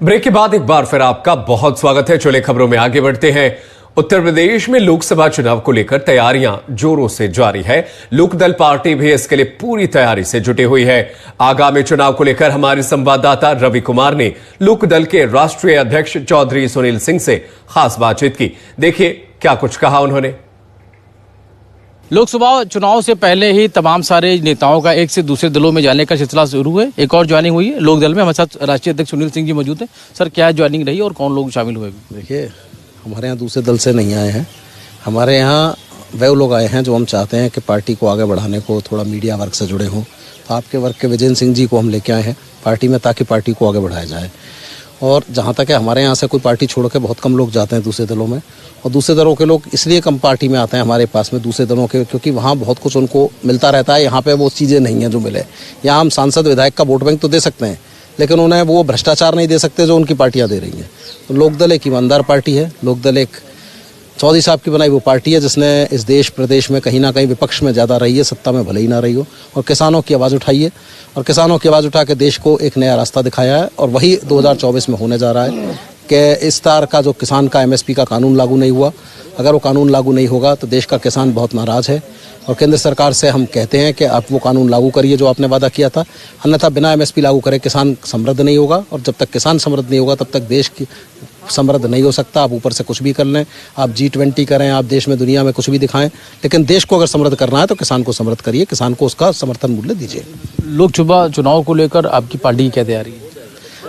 Break के बाद एक बार फिर आपका बहुत स्वागत है। चले खबरों में आगे बढ़ते हैं। उत्तर प्रदेश में लोकसभा चुनाव को लेकर तैयारियां जोरों से जारी है। लोकदल पार्टी भी इसके लिए पूरी तैयारी से जुटी हुई है। आगामी चुनाव को लेकर हमारे संवाददाता रवि कुमार ने लोकदल के राष्ट्रीय अध्यक्ष चौधरी सुनील सिंह से खास बातचीत की। देखिए क्या कुछ कहा उन्होंने। लोकसभा चुनाव से पहले ही तमाम सारे नेताओं का एक से दूसरे दलों में जाने का सिलसिला शुरू है। एक और ज्वाइनिंग हुई है लोकदल में। हमारे साथ राष्ट्रीय अध्यक्ष सुनील सिंह जी मौजूद हैं। सर, क्या ज्वाइनिंग रही और कौन लोग शामिल हुए? देखिए, हमारे यहाँ दूसरे दल से नहीं आए हैं। हमारे यहाँ वह लोग आए हैं जो हम चाहते हैं कि पार्टी को आगे बढ़ाने को थोड़ा मीडिया वर्क से जुड़े हों। तो आपके वर्क के विजेंद्र सिंह जी को हम लेके आए हैं पार्टी में, ताकि पार्टी को आगे बढ़ाया जाए। और जहाँ तक है, हमारे यहाँ से कोई पार्टी छोड़ के बहुत कम लोग जाते हैं दूसरे दलों में, और दूसरे दलों के लोग इसलिए कम पार्टी में आते हैं हमारे पास में दूसरे दलों के, क्योंकि वहाँ बहुत कुछ उनको मिलता रहता है। यहाँ पे वो चीज़ें नहीं हैं जो मिले। यहाँ हम सांसद विधायक का वोट बैंक तो दे सकते हैं, लेकिन उन्हें वो भ्रष्टाचार नहीं दे सकते जो उनकी पार्टियाँ दे रही हैं। तो लोकदल एक ईमानदार पार्टी है। लोकदल एक चौधरी साहब की बनाई वो पार्टी है जिसने इस देश प्रदेश में कहीं ना कहीं विपक्ष में ज़्यादा रही है, सत्ता में भले ही ना रही हो, और किसानों की आवाज़ उठाई है, और किसानों की आवाज़ उठा के देश को एक नया रास्ता दिखाया है। और वही 2024 में होने जा रहा है कि इस तार का जो किसान का MSP का कानून लागू नहीं हुआ, अगर वो कानून लागू नहीं होगा तो देश का किसान बहुत नाराज़ है। और केंद्र सरकार से हम कहते हैं कि आप वो कानून लागू करिए जो आपने वादा किया था, अन्यथा बिना MSP लागू करे किसान समृद्ध नहीं होगा, और जब तक किसान समृद्ध नहीं होगा तब तक देश की समृद्ध नहीं हो सकता। आप ऊपर से कुछ भी कर लें, आप G20 करें, आप देश में दुनिया में कुछ भी दिखाएं, लेकिन देश को अगर समृद्ध करना है तो किसान को समृद्ध करिए, किसान को उसका समर्थन मूल्य दीजिए। लोकसभा चुनाव को लेकर आपकी पार्टी की क्या तैयारी है?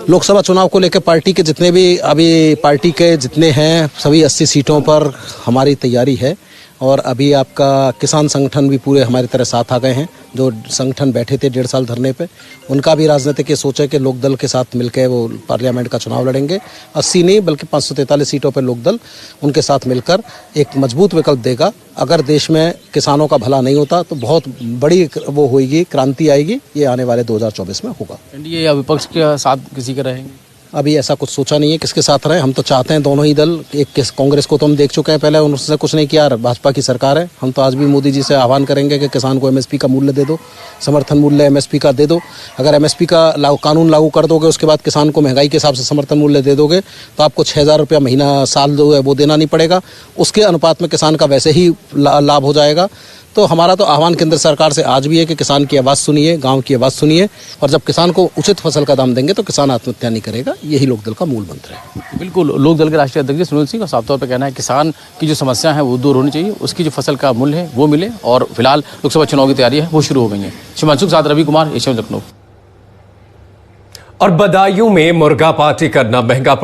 लोकसभा चुनाव को लेकर पार्टी के जितने भी अभी पार्टी के जितने हैं सभी 80 सीटों पर हमारी तैयारी है। और अभी आपका किसान संगठन भी पूरे हमारी तरह साथ आ गए हैं। जो संगठन बैठे थे 1.5 साल धरने पे, उनका भी राजनीतिक ये सोच है कि लोकदल के साथ मिलकर वो पार्लियामेंट का चुनाव लड़ेंगे। 80 नहीं बल्कि 543 सीटों पर लोकदल उनके साथ मिलकर एक मजबूत विकल्प देगा। अगर देश में किसानों का भला नहीं होता तो बहुत बड़ी वो होगी, क्रांति आएगी। ये आने वाले 2024 में होगा। एनडीए या विपक्ष के साथ किसी के रहेंगे? अभी ऐसा कुछ सोचा नहीं है किसके साथ रहे। हम तो चाहते हैं दोनों ही दल, एक कांग्रेस को तो हम देख चुके हैं पहले, उनसे कुछ नहीं किया। भाजपा की सरकार है। हम तो आज भी मोदी जी से आह्वान करेंगे कि किसान को MSP का मूल्य दे दो, समर्थन मूल्य MSP का दे दो। अगर MSP का कानून लागू कर दोगे, उसके बाद किसान को महंगाई के हिसाब से समर्थन मूल्य दे दोगे, तो आपको 6,000 रुपया महीना साल जो है वो देना नहीं पड़ेगा। उसके अनुपात में किसान का वैसे ही लाभ हो जाएगा। तो हमारा तो आह्वान केंद्र सरकार से आज भी है कि किसान की आवाज़ सुनिए, गांव की आवाज़ सुनिए, और जब किसान को उचित फसल का दाम देंगे तो किसान आत्महत्या नहीं करेगा। यही लोकदल का मूल मंत्र है। बिल्कुल, लोकदल के राष्ट्रीय अध्यक्ष सुनील सिंह का साफ तौर पर कहना है किसान की जो समस्या है वो दूर होनी चाहिए, उसकी जो फसल का मूल्य है वो मिले। और फिलहाल लोकसभा चुनाव की तैयारी है वो शुरू हो गई है। शिवांशु के साथ रवि कुमार, एशियन लखनऊ। और बदायूं में मुर्गा पार्टी करना महंगा